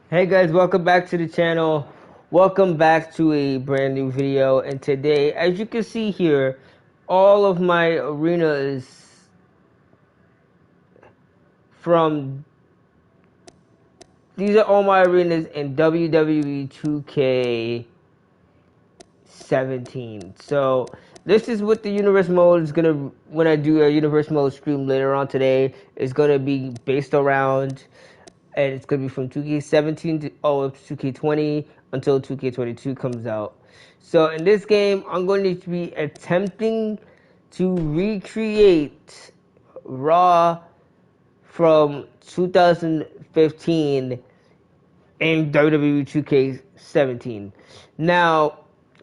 Hey guys, welcome back to the channel. Welcome back to a brand new video. And today, as you can see here, all of my arenas from these are all my arenas in WWE 2K17. So this is what the universe mode is gonna, when I do a universe mode stream later on today, is gonna be based around, and it's going to be from 2K17 to all up to 2K20 until 2K22 comes out. So in this game, I'm going to be attempting to recreate Raw from 2015 in WWE 2K17. Now,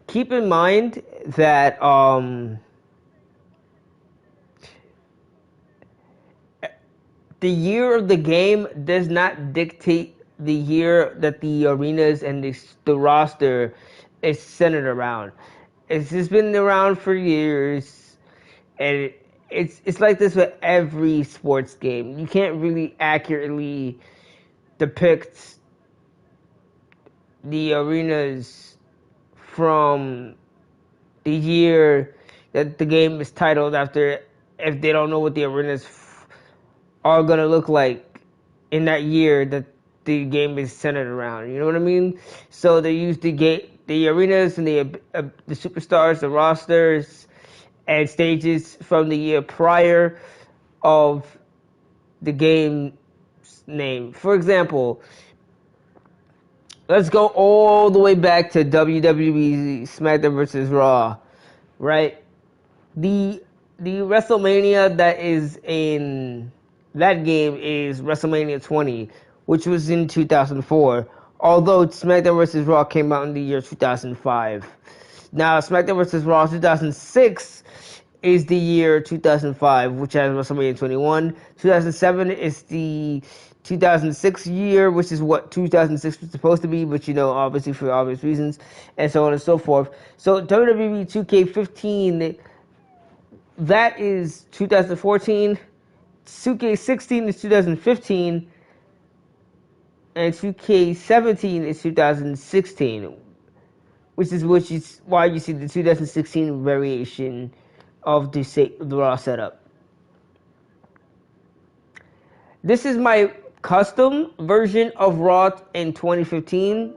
keep in mind that the year of the game does not dictate the year that the arenas and the roster is centered around. It's just been around for years, and it's like this with every sports game. You can't really accurately depict the arenas from the year that the game is titled after if they don't know what the arenas are gonna look like in that year that the game is centered around. You know what I mean? So they use the arenas and the superstars, the rosters, and stages from the year prior of the game's name. For example, let's go all the way back to WWE SmackDown vs. Raw, right? The WrestleMania that is in that game is WrestleMania 20, which was in 2004. Although SmackDown vs. Raw came out in the year 2005. Now, SmackDown vs. Raw 2006 is the year 2005, which has WrestleMania 21. 2007 is the 2006 year, which is what 2006 was supposed to be, but obviously for obvious reasons, and so on and so forth. So WWE 2K15, that is 2014. 2K16 is 2015, and 2K17 is 2016, which is why you see the 2016 variation of the Raw setup. This is my custom version of Raw in 2015.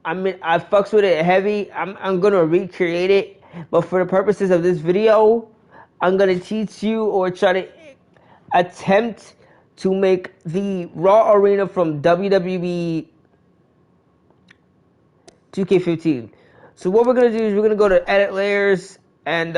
I mean, I fucks with it heavy. I'm gonna recreate it, but for the purposes of this video, I'm gonna teach you or try to attempt to make the Raw arena from WWE 2K15. So what we're gonna do is we're gonna go to edit layers and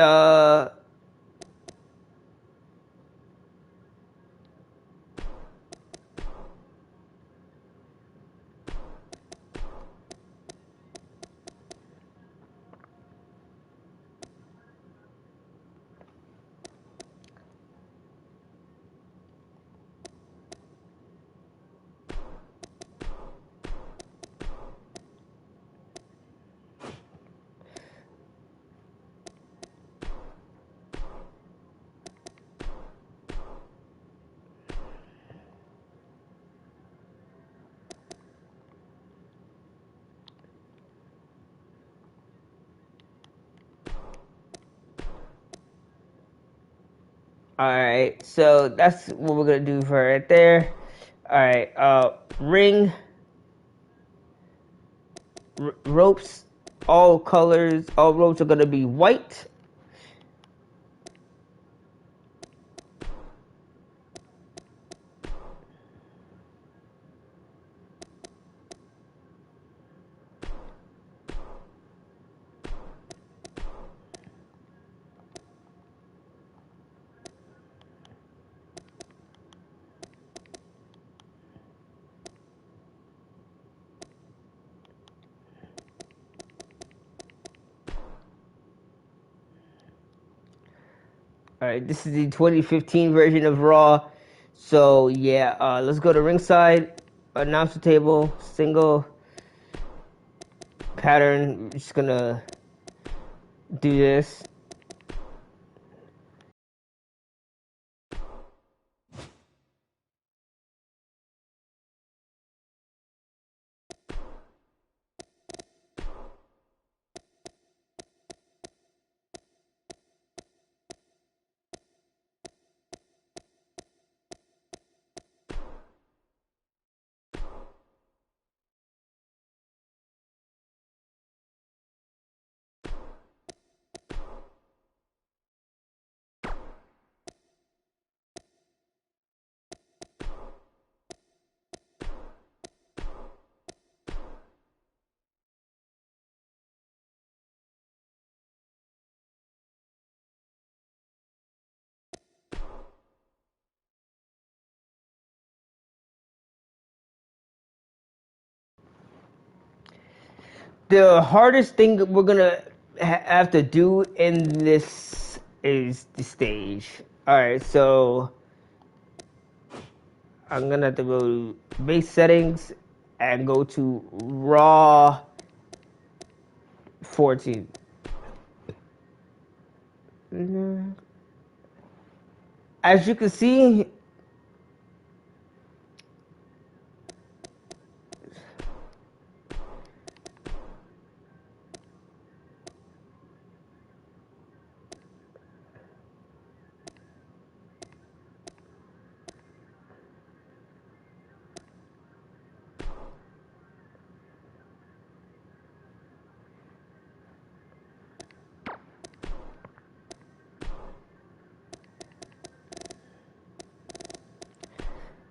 alright, so that's what we're gonna do for right there. Alright, ring, ropes, all colors, all ropes are gonna be white. Alright, this is the 2015 version of Raw. So yeah, let's go to ringside, announcer table, single pattern. I'm just gonna do this. the hardest thing we're gonna have to do in this is the stage. All right, so I'm gonna have to go to base settings and go to Raw 14. As you can see,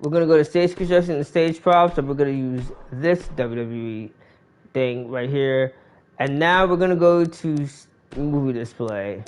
we're gonna go to stage construction and stage props, and we're gonna use this WWE thing right here. And now we're gonna go to movie display.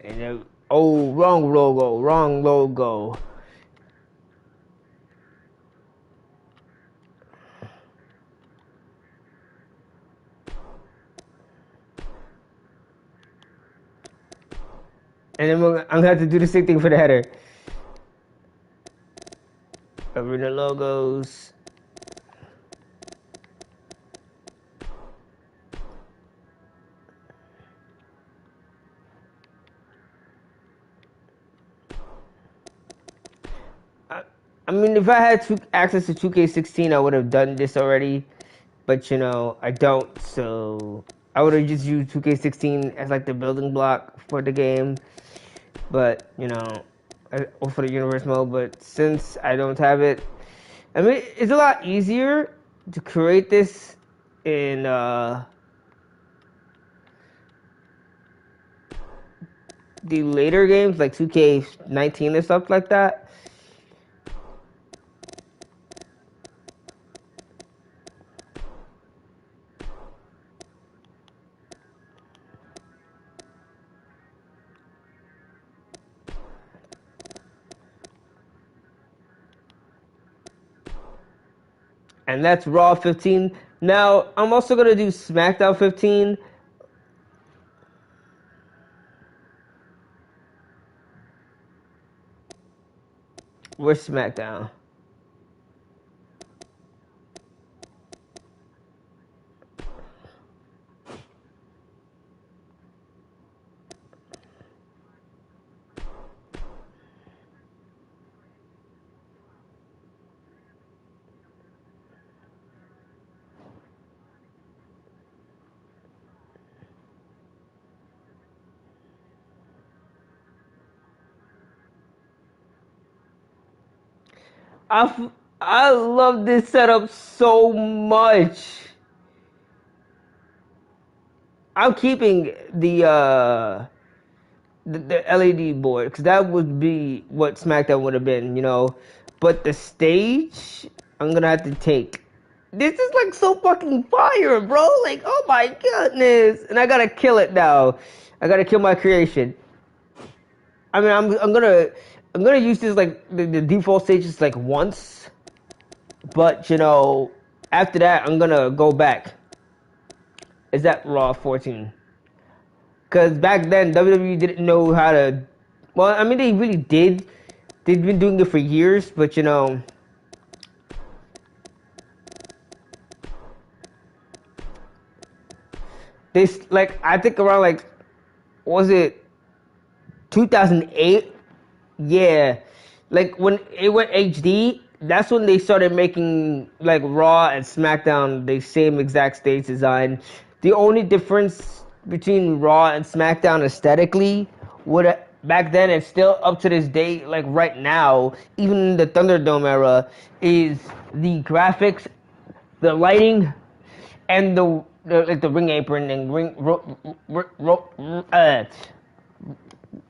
And then, oh, wrong logo, wrong logo. And then I'm gonna have to do the same thing for the header. Arena logos. I mean, if I had access to 2K16, I would have done this already. But, you know, I don't. So I would have just used 2K16 as like the building block for the game. But, you know, or for the universe mode. But since I don't have it, I mean, it's a lot easier to create this in the later games like 2K19 and stuff like that. And that's Raw 15. Now, I'm also going to do SmackDown 15. Where's SmackDown? I love this setup so much. I'm keeping the LED board because that would be what SmackDown would have been, you know. But the stage, I'm gonna have to take. This is like so fucking fire, bro. Like, oh my goodness. And I gotta kill it now. I gotta kill my creation. I mean, I'm gonna use this like the default stage just like once, but you know, after that I'm gonna go back. Is that Raw 14? Because back then WWE didn't know how to. Well, I mean they really did. They've been doing it for years, but you know, This like I think around like was it 2008? Yeah, like when it went HD, that's when they started making like Raw and SmackDown the same exact stage design. The only difference between Raw and SmackDown aesthetically would back then and still up to this day, like right now, even in the Thunderdome era, is the graphics, the lighting, and the like the ring apron and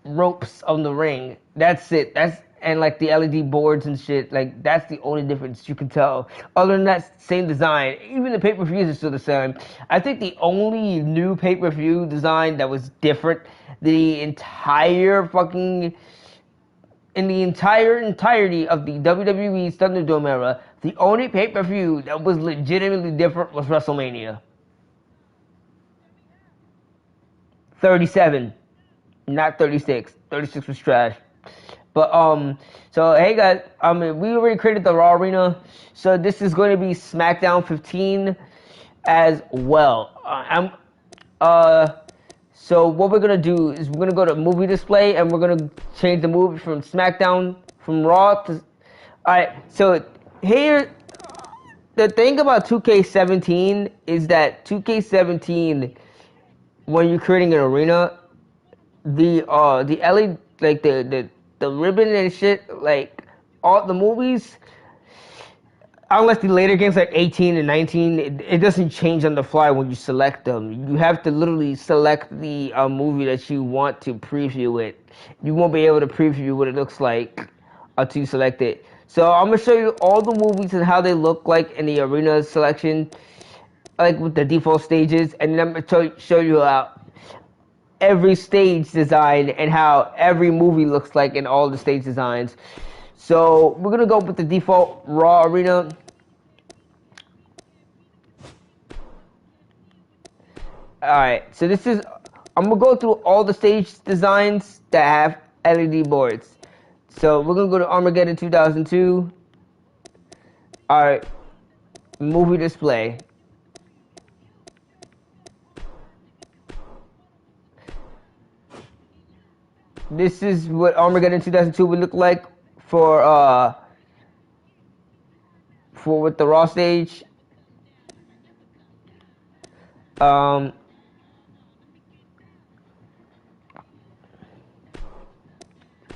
ropes on the ring. That's it. That's and like the LED boards and shit. Like that's the only difference you can tell. Other than that, same design. Even the pay per views are still the same. I think the only new pay per view design that was different, the entire fucking in the entirety of the WWE's Thunderdome era, the only pay per view that was legitimately different was WrestleMania 37. Not 36. 36 was trash. But so hey guys, I mean we already created the Raw Arena, so this is going to be SmackDown 15 as well. So what we're gonna do is we're gonna go to movie display and we're gonna change the movie from SmackDown from Raw to. All right. So here, the thing about 2K17 is that 2K17, when you're creating an arena, the LED like the ribbon and shit, like all the movies, unless the later games like 18 and 19, it doesn't change on the fly when you select them. You have to literally select the movie that you want to preview it. You won't be able to preview what it looks like until you select it. So I'm gonna show you all the movies and how they look like in the arena selection, like with the default stages, and then I'm gonna show you how every stage design and how every movie looks like in all the stage designs. So we're gonna go with the default Raw Arena. Alright, so this is, I'm gonna go through all the stage designs that have LED boards. So we're gonna go to Armageddon 2002. Alright, movie display. This is what Armageddon 2002 would look like for with the Raw stage.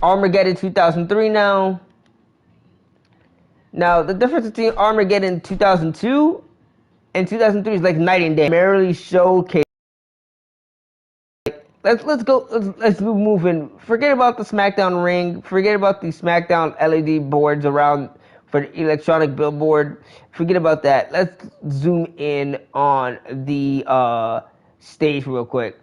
Armageddon 2003 now. Now the difference between Armageddon 2002 and 2003 is like night and day. Primarily showcase. Let's move in. Forget about the SmackDown ring. Forget about the SmackDown LED boards around for the electronic billboard. Forget about that. Let's zoom in on the stage real quick.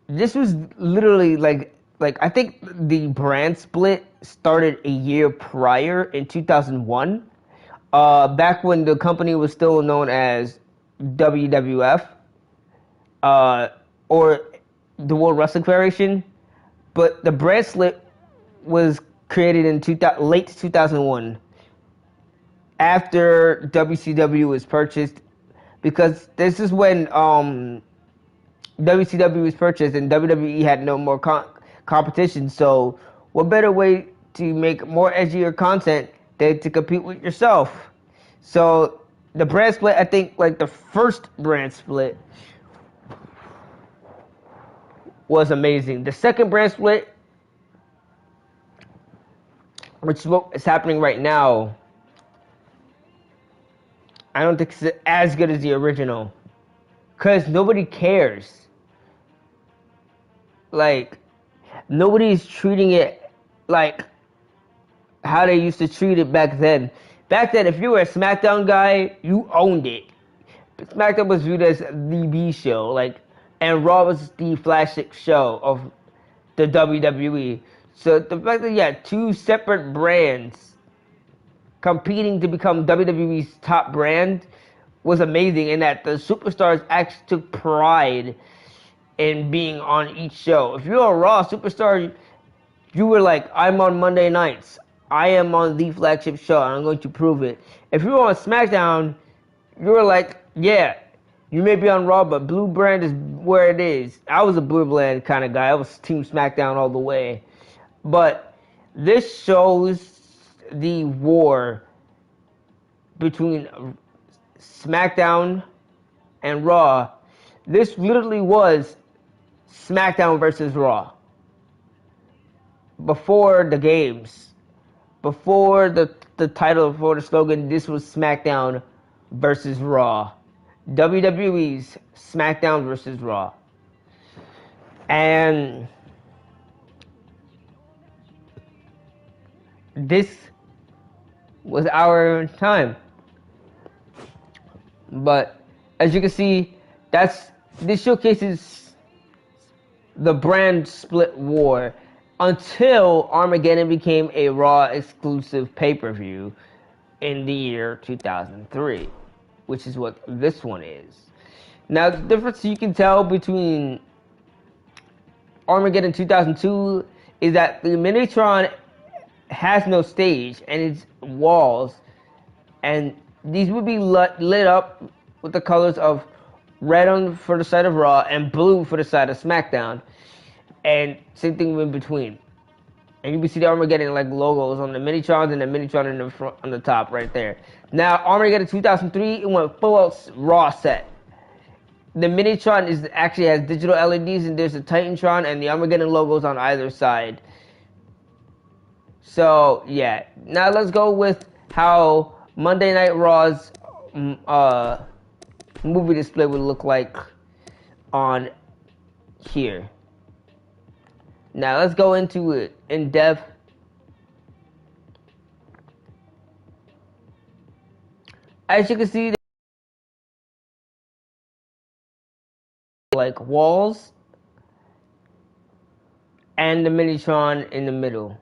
This was literally like I think the brand split started a year prior in 2001. Back when the company was still known as WWF. Or the World Wrestling Federation, but the brand split was created in late 2001 after WCW was purchased, because this is when WCW was purchased and WWE had no more competition. So what better way to make more edgier content than to compete with yourself? So the brand split, I think like the first brand split was amazing. The second brand split, which is what is happening right now, I don't think it's as good as the original. Because nobody cares. Like, nobody's treating it like how they used to treat it back then. Back then, if you were a SmackDown guy, you owned it. SmackDown was viewed as the B show, like, and Raw was the flagship show of the WWE. So the fact that you had two separate brands competing to become WWE's top brand was amazing, in that the superstars actually took pride in being on each show. If you're a Raw superstar, you were like, I'm on Monday nights. I am on the flagship show, and I'm going to prove it. If you were on SmackDown, you were like, yeah, You may be on Raw, but Blue Brand is where it is. I was a Blue Brand kind of guy. I was Team SmackDown all the way. But this shows the war between SmackDown and Raw. This literally was SmackDown versus Raw. Before the games, before the title, before the slogan, this was SmackDown versus Raw. WWE's SmackDown versus Raw. And this was our time. But as you can see, this showcases the brand split war until Armageddon became a Raw exclusive pay-per-view in the year 2003, which is what this one is. Now, the difference you can tell between Armageddon 2002 is that the Minitron has no stage and it's walls, and these would be lit up with the colors of red for the side of Raw and blue for the side of SmackDown, and same thing in between. And you can see the Armageddon like logos on the Minitrons and the Minitron in the front on the top right there. Now Armageddon 2003, it went full out Raw set. The Minitron actually has digital LEDs, and there's a Titantron and the Armageddon logos on either side. So yeah, now let's go with how Monday Night Raw's movie display would look like on here. Now let's go into it in depth. As you can see, like walls and the Minitron in the middle.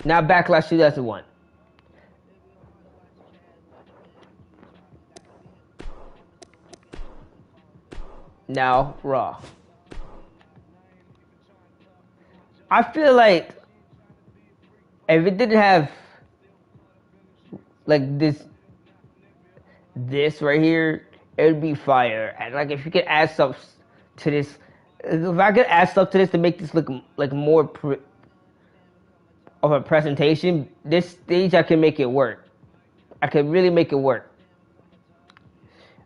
Now Backlash 2001. Now Raw. I feel like if it didn't have like this right here, it would be fire. And like if you could add stuff to this, if I could add stuff to this to make this look like more of a presentation, this stage I can make it work. I can really make it work.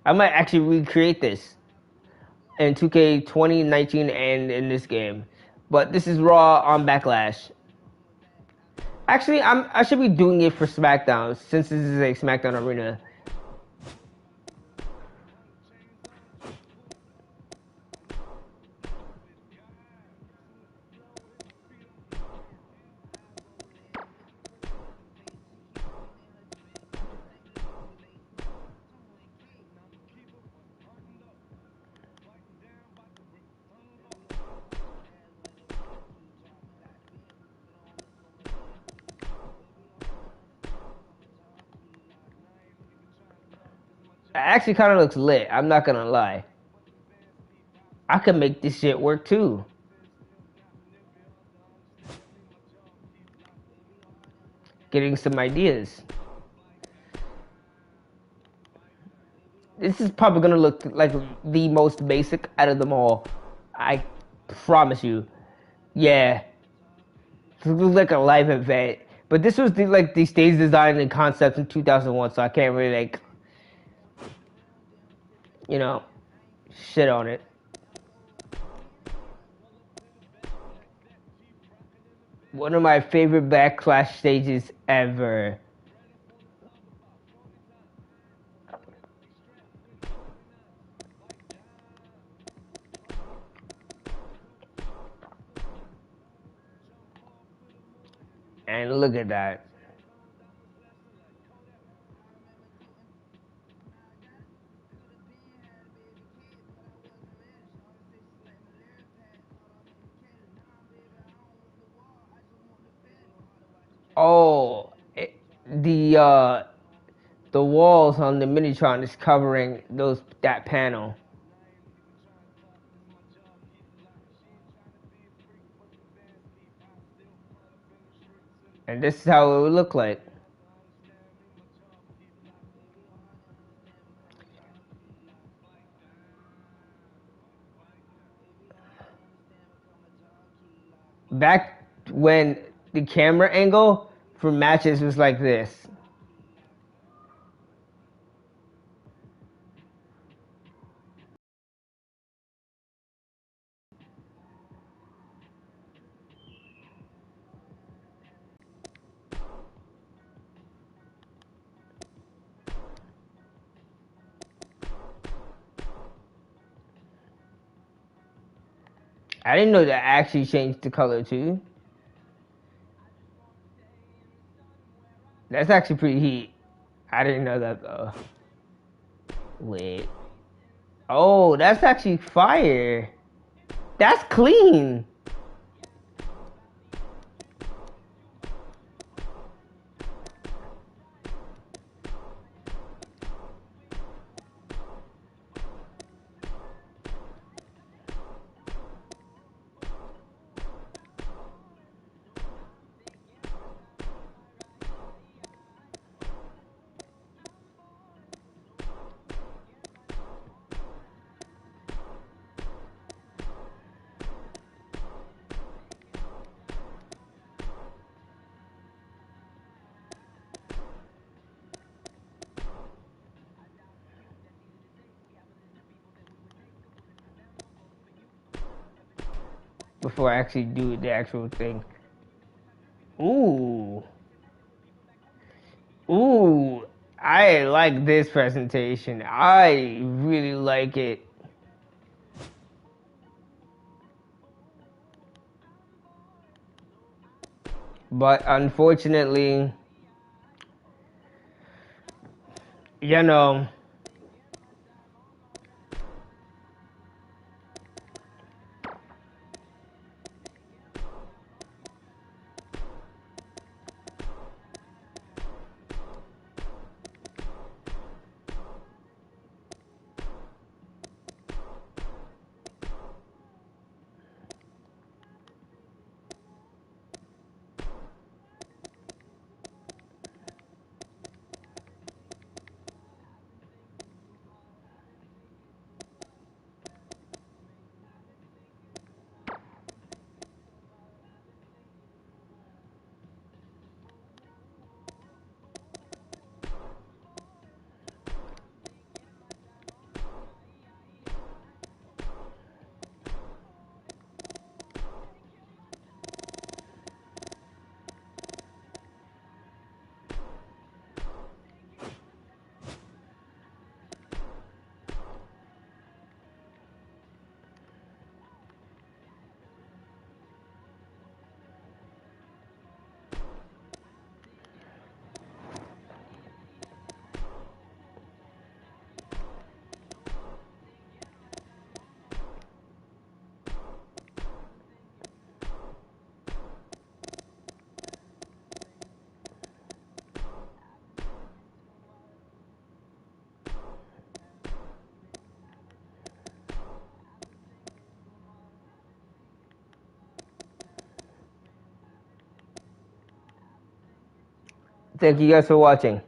I might actually recreate this in 2K 2019 and in this game. But this is Raw on Backlash. Actually, I should be doing it for SmackDown since this is a SmackDown arena. It actually kind of looks lit. I'm not gonna lie. I could make this shit work too. Getting some ideas. This is probably gonna look like the most basic out of them all. I promise you. Yeah. It looks like a live event. But this was the stage design and concept in 2001, so I can't really like, you know, shit on it. One of my favorite Backlash stages ever. And look at that. Oh, the walls on the Minitron is covering that panel. And this is how it would look like. back when the camera angle for matches was like this. I didn't know that actually changed the color too. That's actually pretty heat. I didn't know that though. Wait. Oh, that's actually fire. That's clean. Before I actually do the actual thing. Ooh. Ooh. I like this presentation. I really like it. But unfortunately, you know, thank you guys for watching.